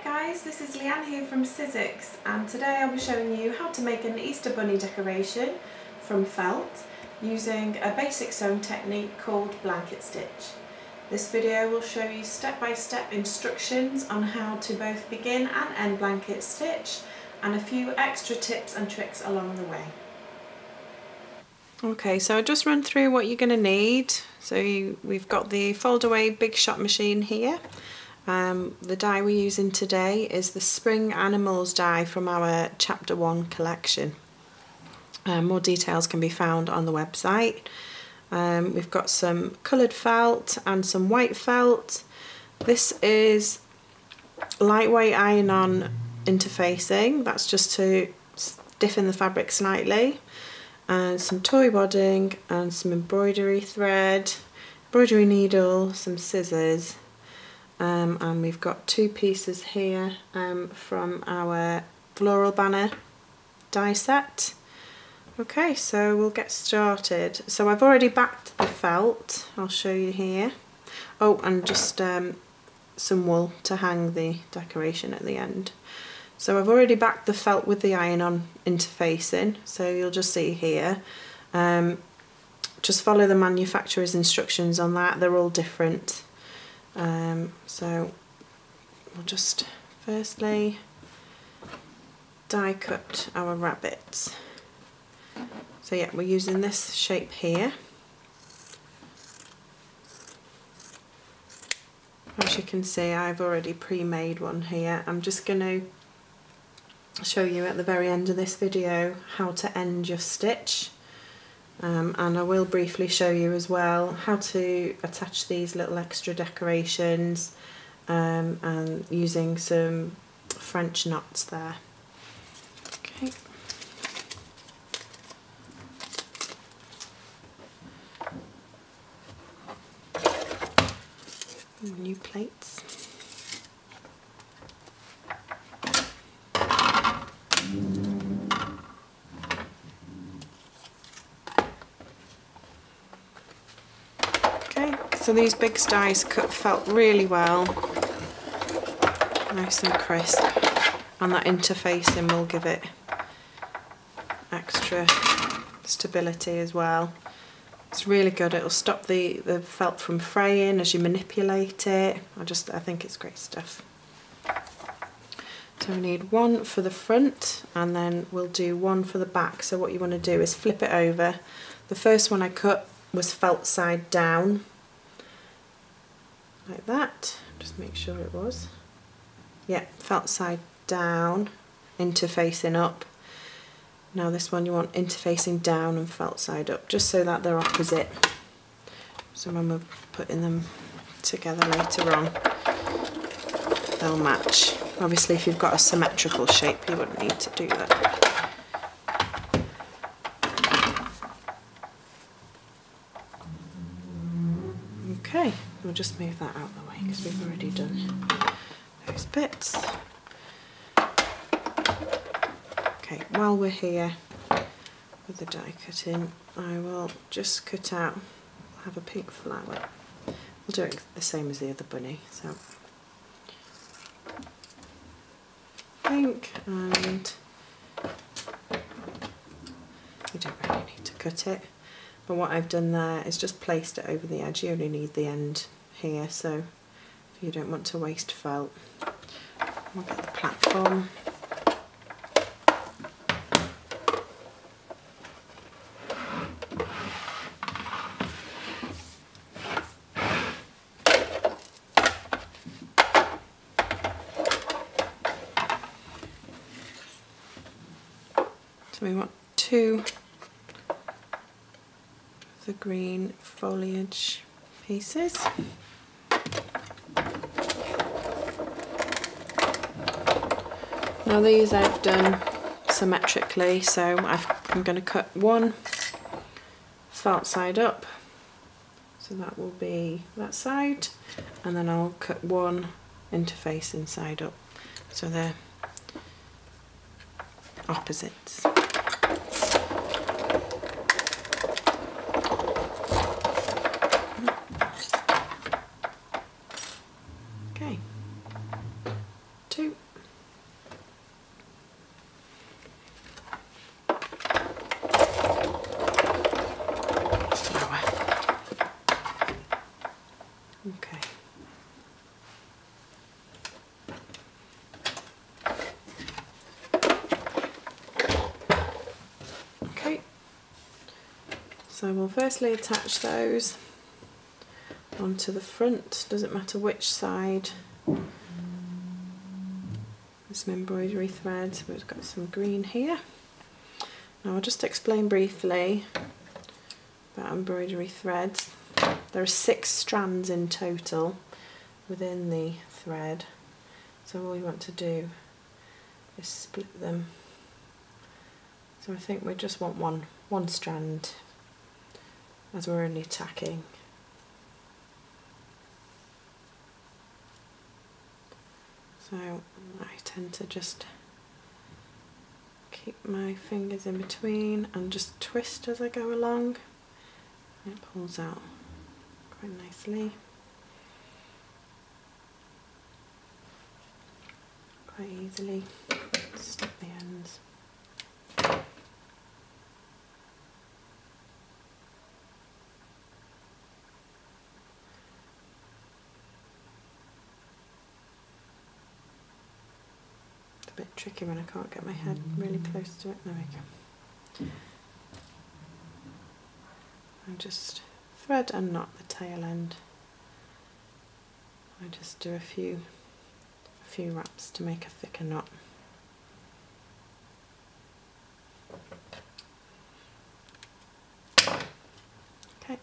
guys, this is Leanne here from Sizzix, and today I'll be showing you how to make an Easter bunny decoration from felt using a basic sewing technique called blanket stitch. This video will show you step-by-step instructions on how to both begin and end blanket stitch and a few extra tips and tricks along the way. Okay, so I'll just run through what you're going to need. So we've got the fold away big shot machine here. The die we're using today is the Spring Animals die from our Chapter 1 collection. More details can be found on the website. We've got some coloured felt and some white felt. This is lightweight iron-on interfacing, that's just to stiffen the fabric slightly, and some toy wadding and some embroidery thread, embroidery needle, some scissors. And we've got two pieces here from our floral banner die set. Okay, so we'll get started. So I've already backed the felt, I'll show you here. Oh, and just some wool to hang the decoration at the end. So I've already backed the felt with the iron-on interfacing, so you'll just see here. Just follow the manufacturer's instructions on that, they're all different. So we'll just firstly die cut our rabbits. So yeah, we're using this shape here. As you can see, I've already pre-made one here. I'm just going to show you at the very end of this video how to end your stitch. And I will briefly show you as well how to attach these little extra decorations and using some French knots there. Okay. New plates. So these big dies cut felt really well, nice and crisp, and that interfacing will give it extra stability as well. It's really good, it'll stop the felt from fraying as you manipulate it. I think it's great stuff. So we need one for the front and then we'll do one for the back. So what you want to do is flip it over. The first one I cut was felt side down, like that. Just make sure it was. Yeah, felt side down, interfacing up. Now this one you want interfacing down and felt side up, just so that they're opposite. So when we're putting them together later on, they'll match. Obviously if you've got a symmetrical shape you wouldn't need to do that. Okay, we'll just move that out of the way because we've already done those bits. Okay, while we're here with the die cutting, I will just cut out, have a pink flower. We'll do it the same as the other bunny, so pink, and you don't really need to cut it. But what I've done there is just placed it over the edge. You only need the end here, so if you don't want to waste felt, we'll get the platform. So we want two the green foliage pieces. Now these I've done symmetrically, so I'm going to cut one felt side up, so that will be that side, and then I'll cut one interfacing side up, so they're opposites. Okay, 2 So we'll firstly attach those onto the front, doesn't matter which side. Some embroidery thread, we've got some green here. Now I'll just explain briefly about embroidery threads. There are 6 strands in total within the thread, so all you want to do is split them. So I think we just want one strand as we're only tacking. So I tend to just keep my fingers in between and just twist as I go along. It pulls out quite nicely. Quite easily. Snip the ends. A bit tricky when I can't get my head really close to it. There we go. And just thread and knot the tail end. I just do a few wraps to make a thicker knot. Okay,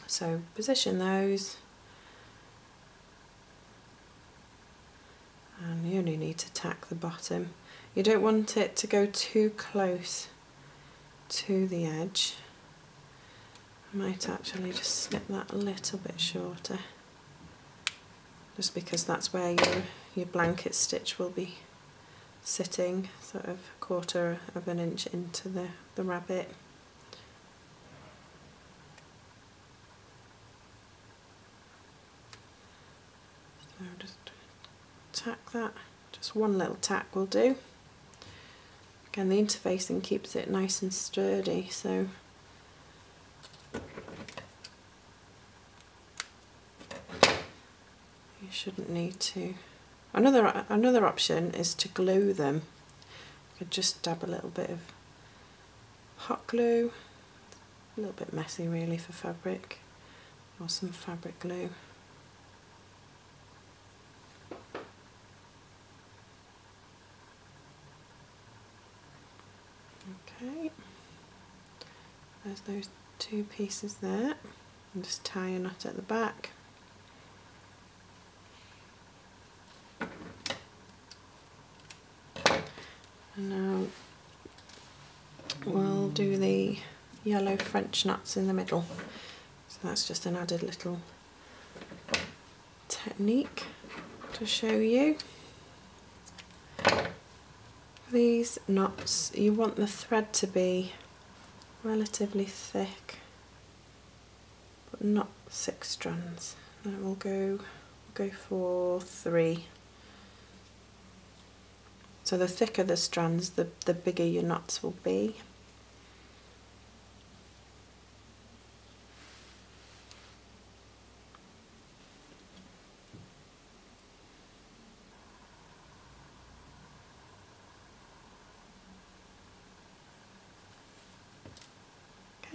so position those. And you only need to tack the bottom. You don't want it to go too close to the edge. I might actually just snip that a little bit shorter, just because that's where your blanket stitch will be sitting, sort of 1/4 of an inch into the rabbit. So just tack that, just one little tack will do. Again, the interfacing keeps it nice and sturdy, so you shouldn't need to. Another option is to glue them. You could just dab a little bit of hot glue, a little bit messy really for fabric, or some fabric glue. Okay, there's those 2 pieces there, and just tie a knot at the back. And now we'll do the yellow French knots in the middle. So that's just an added little technique to show you. These knots, you want the thread to be relatively thick, but not 6 strands. And we'll go for 3. So the thicker the strands, the bigger your knots will be.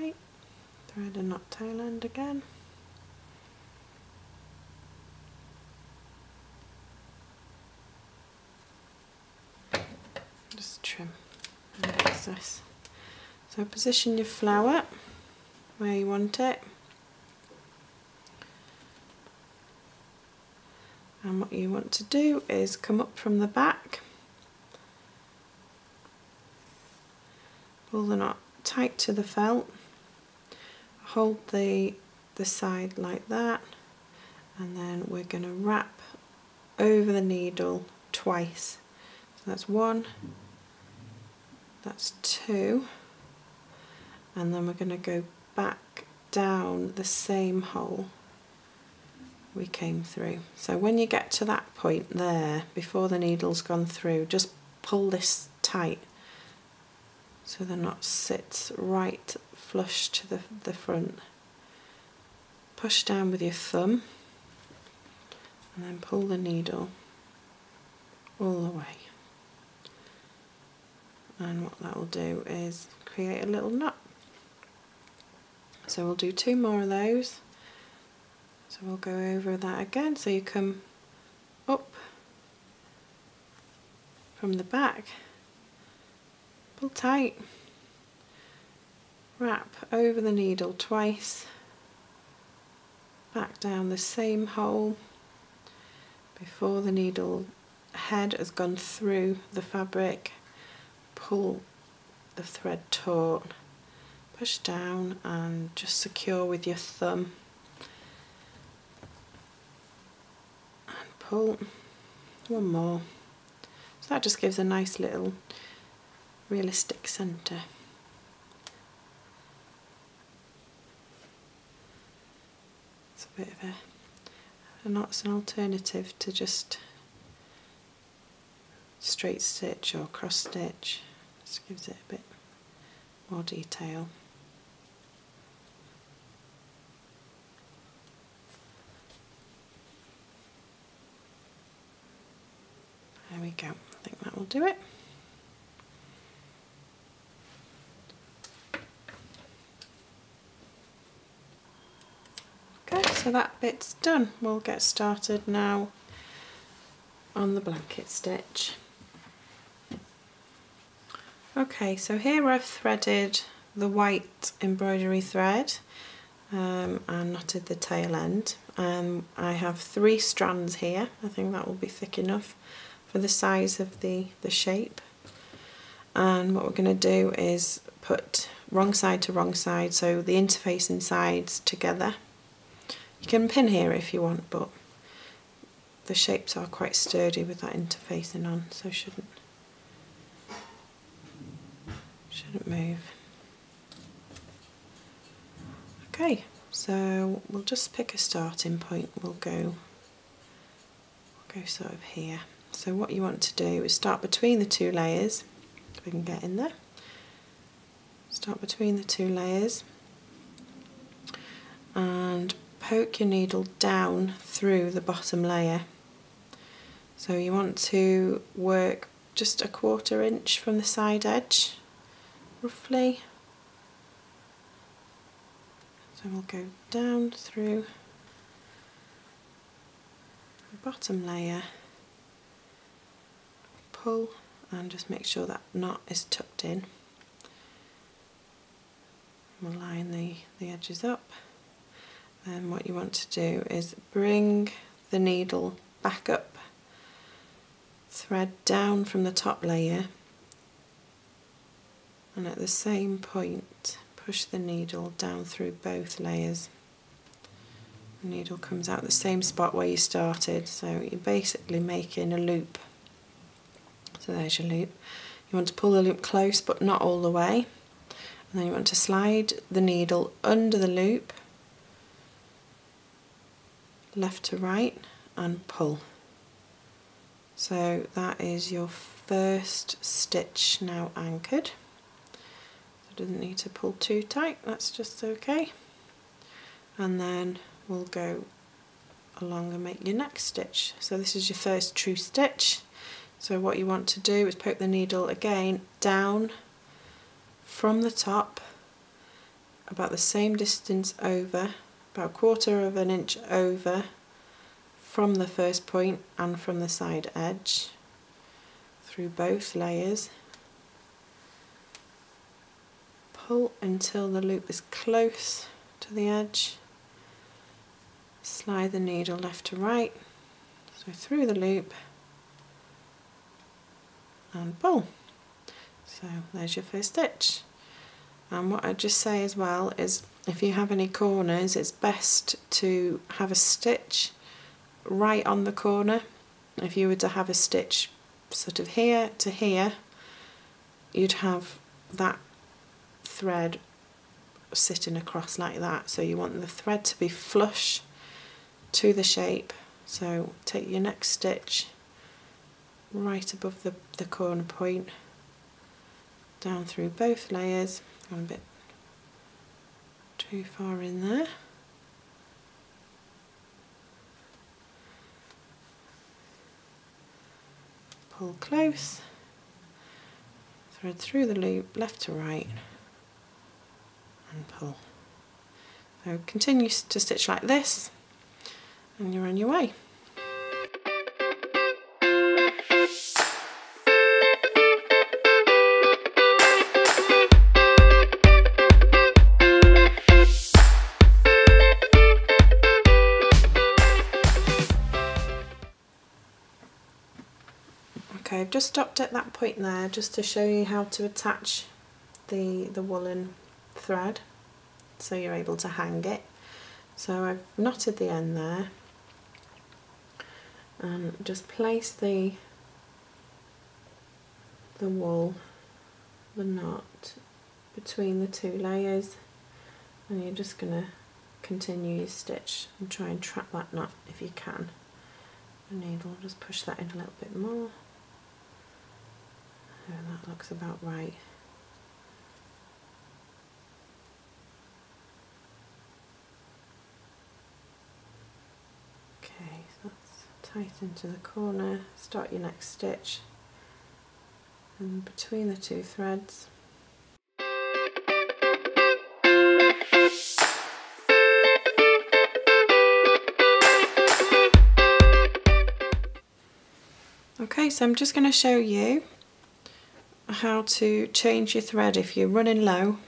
Okay, thread a knot tail end again. Just trim any excess. So position your flower where you want it, and what you want to do is come up from the back, pull the knot tight to the felt, hold the side like that, and then we're going to wrap over the needle twice. So that's 1, that's 2, and then we're going to go back down the same hole we came through. So when you get to that point there, before the needle's gone through, just pull this tight so the knot sits right flush to the front. Push down with your thumb and then pull the needle all the way. And what that will do is create a little knot. So we'll do 2 more of those. So we'll go over that again. So you come up from the back, pull tight, wrap over the needle twice, back down the same hole before the needle head has gone through the fabric, pull the thread taut, push down and just secure with your thumb and pull. One more. So that just gives a nice little realistic centre. It's a bit of it's an alternative to just straight stitch or cross stitch. Just gives it a bit more detail. There we go. I think that will do it. Okay, so that bit's done. We'll get started now on the blanket stitch. Okay, so here I've threaded the white embroidery thread and knotted the tail end. I have 3 strands here. I think that will be thick enough for the size of the shape. And what we're going to do is put wrong side to wrong side, so the interfacing sides together. You can pin here if you want, but the shapes are quite sturdy with that interfacing on, so shouldn't move. Okay, so we'll just pick a starting point. We'll go sort of here. So what you want to do is start between the 2 layers, if we can get in there. Start between the 2 layers and poke your needle down through the bottom layer. So you want to work just 1/4 inch from the side edge, roughly. So we'll go down through the bottom layer, pull, and just make sure that knot is tucked in. We'll line the edges up. And what you want to do is bring the needle back up, thread down from the top layer, and at the same point push the needle down through both layers. The needle comes out the same spot where you started, so you're basically making a loop. So there's your loop. You want to pull the loop close but not all the way, and then you want to slide the needle under the loop, left to right, and pull. So that is your first stitch now anchored. So it doesn't need to pull too tight, that's just okay. And then we'll go along and make your next stitch. So this is your first true stitch. So what you want to do is poke the needle again down from the top, about the same distance over, about 1/4 inch over from the first point and from the side edge, through both layers. Pull until the loop is close to the edge. Slide the needle left to right, so through the loop, and pull. So there's your first stitch. And what I'd just say as well is, if you have any corners, it's best to have a stitch right on the corner. If you were to have a stitch sort of here to here, you'd have that thread sitting across like that. So you want the thread to be flush to the shape. So take your next stitch right above the corner point, down through both layers. Gone a bit too far in there. Pull close, thread through the loop left to right, and pull. So continue to stitch like this and you're on your way. Okay, I've just stopped at that point there just to show you how to attach the woolen thread so you're able to hang it. So I've knotted the end there and just place the wool, the knot, between the two layers, and you're just going to continue your stitch and try and trap that knot if you can. The needle, just push that in a little bit more. And that looks about right. Okay, so that's tight into the corner. Start your next stitch and between the two threads. Okay, so I'm just going to show you how to change your thread if you're running low,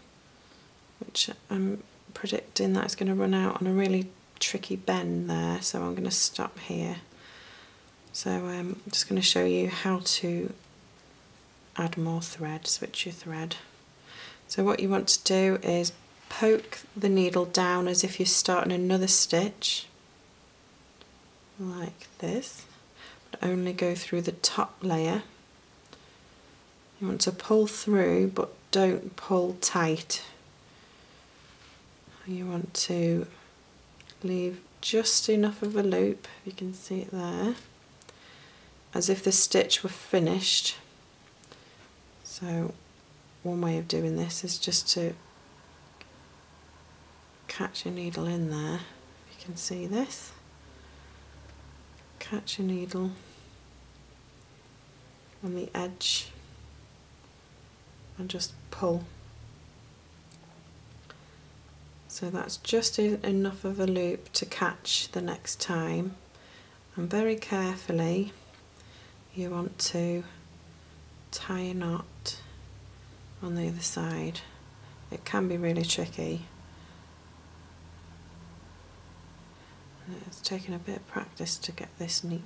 which I'm predicting that it's going to run out on a really tricky bend there, so I'm going to stop here. So I'm just going to show you how to add more thread, switch your thread. So what you want to do is poke the needle down as if you're starting another stitch, like this, but only go through the top layer. You want to pull through, but don't pull tight. You want to leave just enough of a loop, if you can see it there, as if the stitch were finished. So one way of doing this is just to catch your needle in there, if you can see this. Catch your needle on the edge and just pull. So that's just enough of a loop to catch the next time, and very carefully you want to tie a knot on the other side. It can be really tricky. It's taken a bit of practice to get this neat.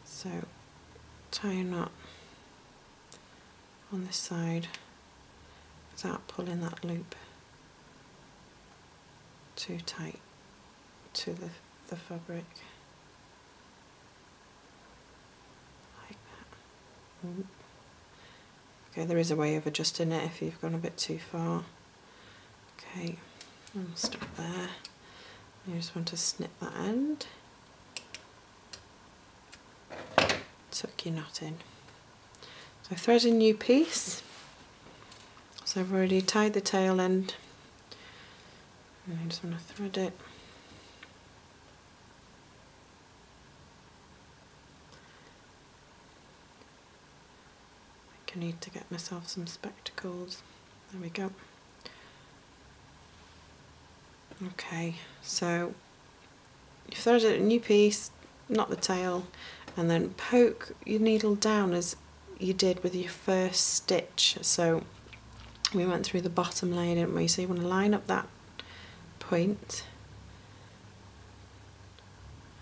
So tie a knot on this side without pulling that loop too tight to the fabric, like that. Okay, there is a way of adjusting it if you've gone a bit too far. Okay, I'll stop there. You just want to snip that end, tuck your knot in. So thread a new piece. So I've already tied the tail end, and I just want to thread it. I think I need to get myself some spectacles. There we go. Okay, so you thread a new piece, knot the tail, and then poke your needle down as you did with your first stitch. So we went through the bottom layer, didn't we? So you want to line up that point,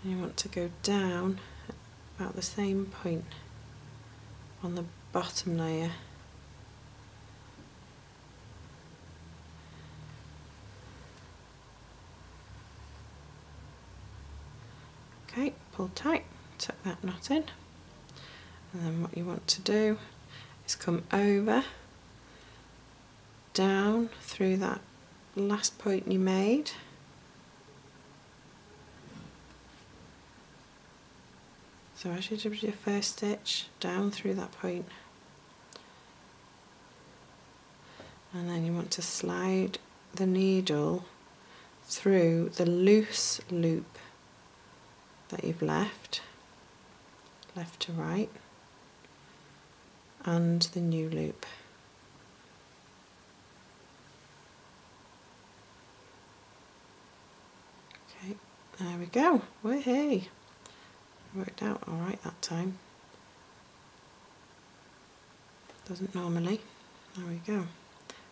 and you want to go down about the same point on the bottom layer. Okay, pull tight, tuck that knot in, and then what you want to do is come over, down through that last point you made, so as you did with your first stitch, down through that point, and then you want to slide the needle through the loose loop that you've left to right, and the new loop. There we go. Woohoo! Worked out alright that time. Doesn't normally. There we go.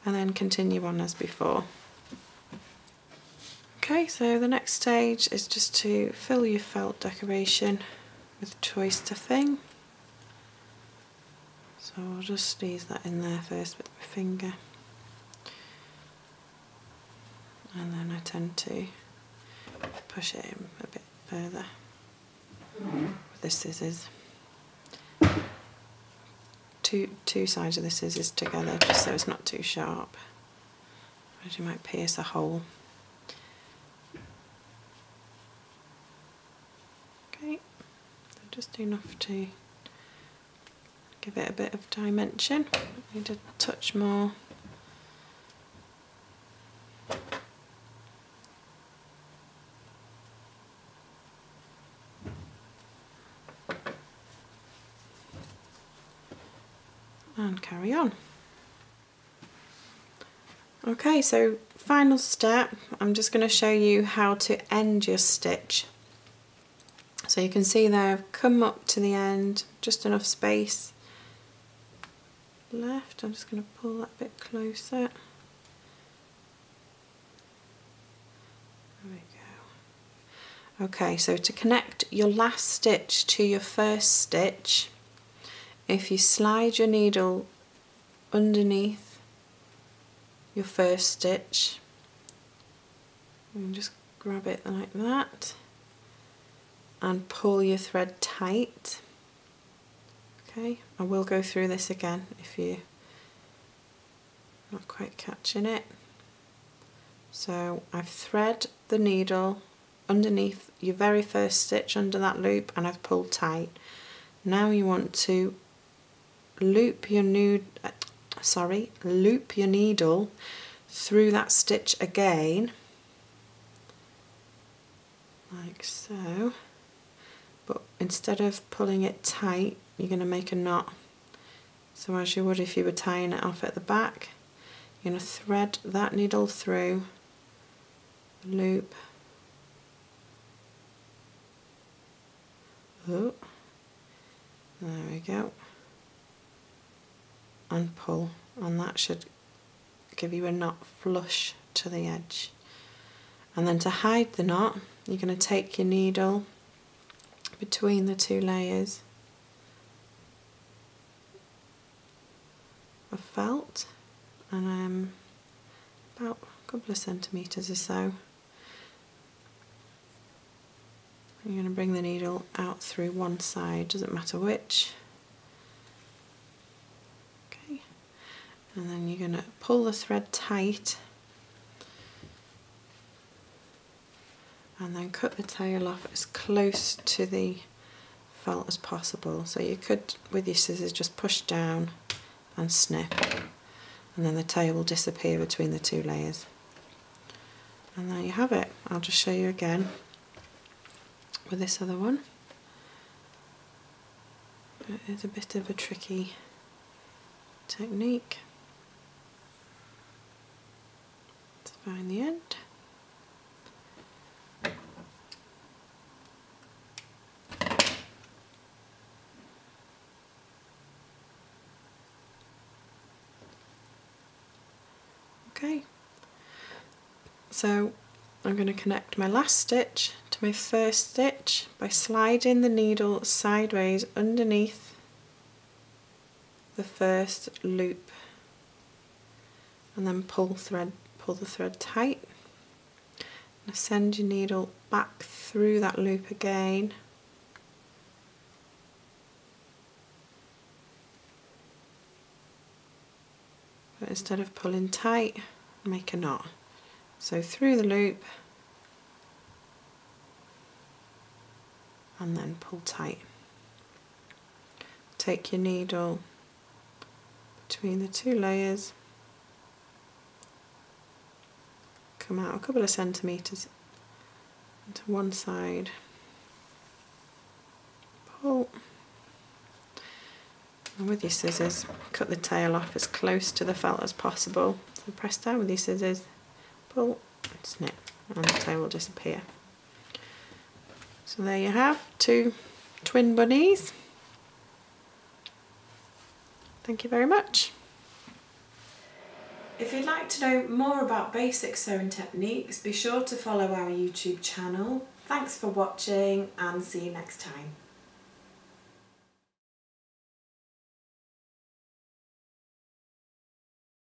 And then continue on as before. Okay, so the next stage is just to fill your felt decoration with choice stuffing. So I'll just ease that in there first with my finger. And then I tend to push it in a bit further with the scissors. Two sides of the scissors together just so it's not too sharp, as you might pierce a hole. Okay, so just enough to give it a bit of dimension. Need a touch more. And carry on. Okay, so final step, I'm just going to show you how to end your stitch. So you can see there I've come up to the end, just enough space left. I'm just going to pull that a bit closer. There we go. Okay, so to connect your last stitch to your first stitch, if you slide your needle underneath your first stitch, and just grab it like that and pull your thread tight. Okay, I will go through this again if you're not quite catching it. So I've thread the needle underneath your very first stitch under that loop and I've pulled tight. Now you want to loop your needle through that stitch again, like so, but instead of pulling it tight you're going to make a knot. So as you would if you were tying it off at the back, you're going to thread that needle through, loop, oh, there we go, and pull, and that should give you a knot flush to the edge. And then to hide the knot, you're going to take your needle between the two layers of felt, and about a couple of centimetres or so, you're going to bring the needle out through one side, doesn't matter which. Okay, and then you're going to pull the thread tight and then cut the tail off as close to the felt as possible. So you could, with your scissors, just push down and snip, and then the tail will disappear between the two layers. And there you have it. I'll just show you again with this other one. It's a bit of a tricky technique to find the end. Okay, so I'm going to connect my last stitch to my first stitch by sliding the needle sideways underneath the first loop, and then pull the thread tight. Now send your needle back through that loop again, but instead of pulling tight, make a knot. So through the loop and then pull tight. Take your needle between the two layers, come out a couple of centimetres into one side, pull, and with your scissors cut the tail off as close to the felt as possible. So press down with your scissors, pull and snip, and the tail will disappear. So there you have 2 twin bunnies. Thank you very much. If you'd like to know more about basic sewing techniques, be sure to follow our YouTube channel. Thanks for watching and see you next time.